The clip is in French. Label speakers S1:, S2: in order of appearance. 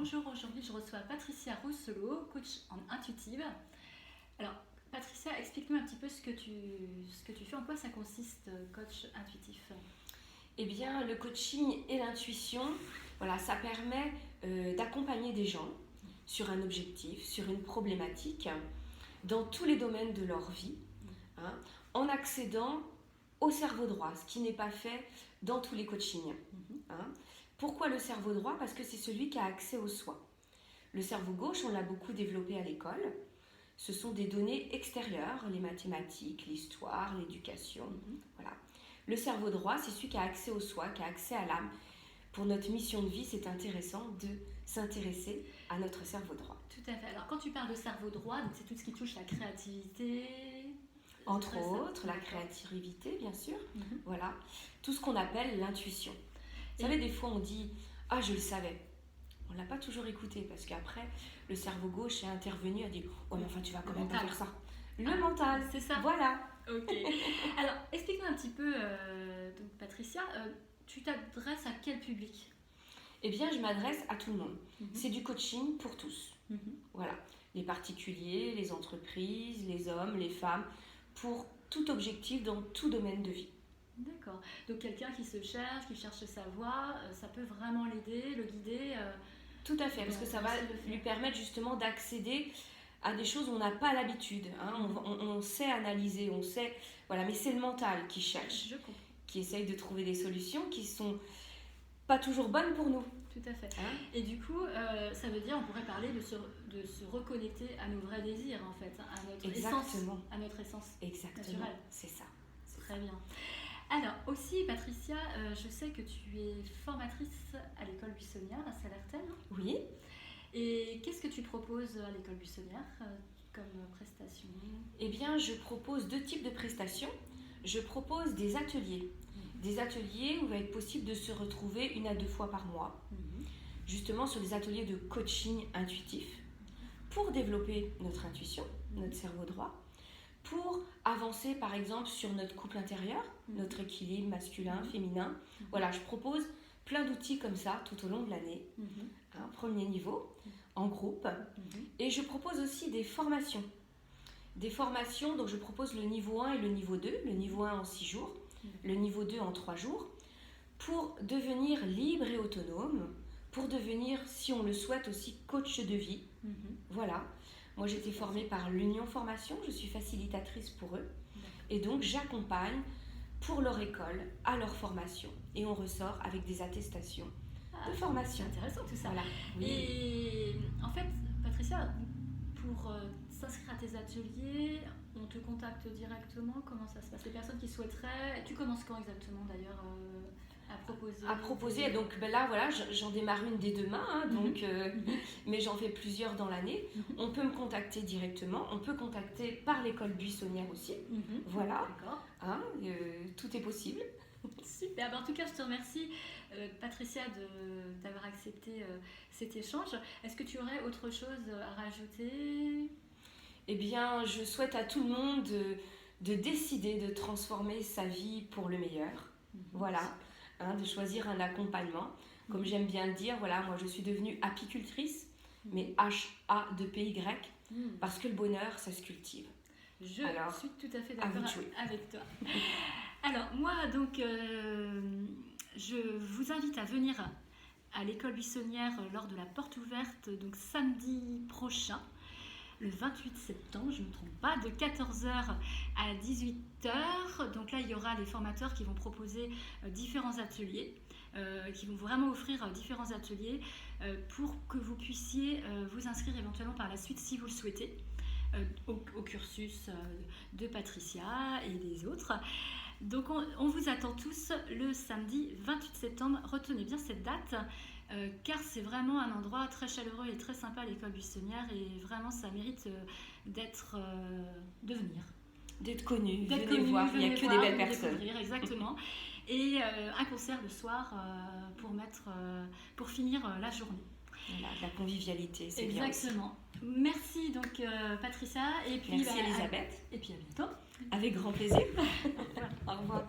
S1: Bonjour, aujourd'hui je reçois Patricia Rousselot, coach en intuitive. Alors Patricia, explique-nous un petit peu ce que tu fais, en quoi ça consiste, coach intuitif.
S2: Eh bien, le coaching et l'intuition, voilà, ça permet d'accompagner des gens sur un objectif, sur une problématique, dans tous les domaines de leur vie, hein, en accédant au cerveau droit, ce qui n'est pas fait dans tous les coachings. Hein. Pourquoi le cerveau droit? Parce que c'est celui qui a accès au soi. Le cerveau gauche, on l'a beaucoup développé à l'école. Ce sont des données extérieures, les mathématiques, l'histoire, l'éducation. Voilà. Le cerveau droit, c'est celui qui a accès au soi, qui a accès à l'âme. Pour notre mission de vie, c'est intéressant de s'intéresser à notre cerveau droit.
S1: Tout à fait. Alors quand tu parles de cerveau droit, donc c'est tout ce qui touche la créativité.
S2: Entre autres, la créativité, bien sûr. Voilà. Tout ce qu'on appelle l'intuition. Vous savez, des fois, on dit « Ah, je le savais ». On ne l'a pas toujours écouté parce qu'après, le cerveau gauche est intervenu et a dit « Oh, mais enfin, tu vas quand même pas faire ça ». Le mental,
S1: c'est ça.
S2: Voilà.
S1: Ok. Alors, explique-nous un petit peu, donc, Patricia, tu t'adresses à quel public?
S2: Eh bien, je m'adresse à tout le monde. C'est du coaching pour tous. Voilà. Les particuliers, les entreprises, les hommes, les femmes, pour tout objectif dans tout domaine de vie.
S1: D'accord. Donc quelqu'un qui se cherche, qui cherche sa voie, ça peut vraiment l'aider, le guider.
S2: Tout à fait, parce que ça va lui permettre justement d'accéder à des choses où on n'a pas l'habitude. Hein. On sait analyser, on sait... Voilà, mais c'est le mental qui cherche, qui essaye de trouver des solutions qui sont pas toujours bonnes pour nous.
S1: Tout à fait. Hein? Et du coup, ça veut dire, on pourrait parler de se reconnecter à nos vrais désirs, en fait, à notre essence
S2: Exactement.
S1: Naturelle.
S2: C'est ça.
S1: Très bien. Alors aussi, Patricia, je sais que tu es formatrice à l'école buissonnière à Salertaine.
S2: Oui.
S1: Et qu'est-ce que tu proposes à l'école buissonnière comme prestation?
S2: Eh bien, je propose 2 types de prestations. Je propose des ateliers. Des ateliers où il va être possible de se retrouver 1 à 2 fois par mois. Justement sur des ateliers de coaching intuitif pour développer notre intuition, notre cerveau droit. Pour avancer par exemple sur notre couple intérieur, notre équilibre masculin, féminin. Voilà, je propose plein d'outils comme ça tout au long de l'année. Un premier niveau, en groupe. Et je propose aussi des formations. Des formations, donc je propose le niveau 1 et le niveau 2. Le niveau 1 en 6 jours, le niveau 2 en 3 jours. Pour devenir libre et autonome, pour devenir, si on le souhaite aussi, coach de vie. Voilà. Moi, j'ai été formée par l'Union Formation, je suis facilitatrice pour eux. Et donc, j'accompagne pour leur école, à leur formation. Et on ressort avec des attestations de formation.
S1: C'est intéressant tout ça.
S2: Voilà. Oui.
S1: Et en fait, Patricia, pour s'inscrire à tes ateliers, on te contacte directement? Comment ça se passe? Les personnes qui souhaiteraient... Tu commences quand exactement d'ailleurs à proposer?
S2: À proposer, donc ben là voilà, j'en démarre une dès demain, hein, donc, mais j'en fais plusieurs dans l'année. On peut me contacter directement, on peut contacter par l'école buissonnière aussi. Voilà, hein, tout est possible.
S1: Super, en tout cas je te remercie Patricia d'avoir accepté cet échange. Est-ce que tu aurais autre chose à rajouter?
S2: Eh bien, je souhaite à tout le monde de décider de transformer sa vie pour le meilleur. Voilà. Hein, de choisir un accompagnement. Comme j'aime bien le dire, voilà, moi je suis devenue apicultrice, mais H-A-2-P-Y, parce que le bonheur, ça se cultive.
S1: Je suis tout à fait d'accord avec toi. Alors, moi, donc, je vous invite à venir à l'école buissonnière lors de la porte ouverte, donc samedi prochain. Le 28 septembre, je ne me trompe pas, de 14h à 18h. Donc là, il y aura les formateurs qui vont proposer différents ateliers, qui vont vraiment offrir différents ateliers pour que vous puissiez vous inscrire éventuellement par la suite, si vous le souhaitez, au cursus de Patricia et des autres. Donc on vous attend tous le samedi 28 septembre. Retenez bien cette date. Car c'est vraiment un endroit très chaleureux et très sympa, l'école buissonnière, et vraiment ça mérite de venir.
S2: D'être connu, venez voir, il n'y a que des belles personnes.
S1: Exactement. Et un concert le soir pour finir la journée.
S2: Voilà, la convivialité, c'est bien.
S1: Exactement. Merci donc Patricia. Et puis,
S2: merci Elisabeth.
S1: Et puis à bientôt.
S2: Avec grand plaisir. Au revoir.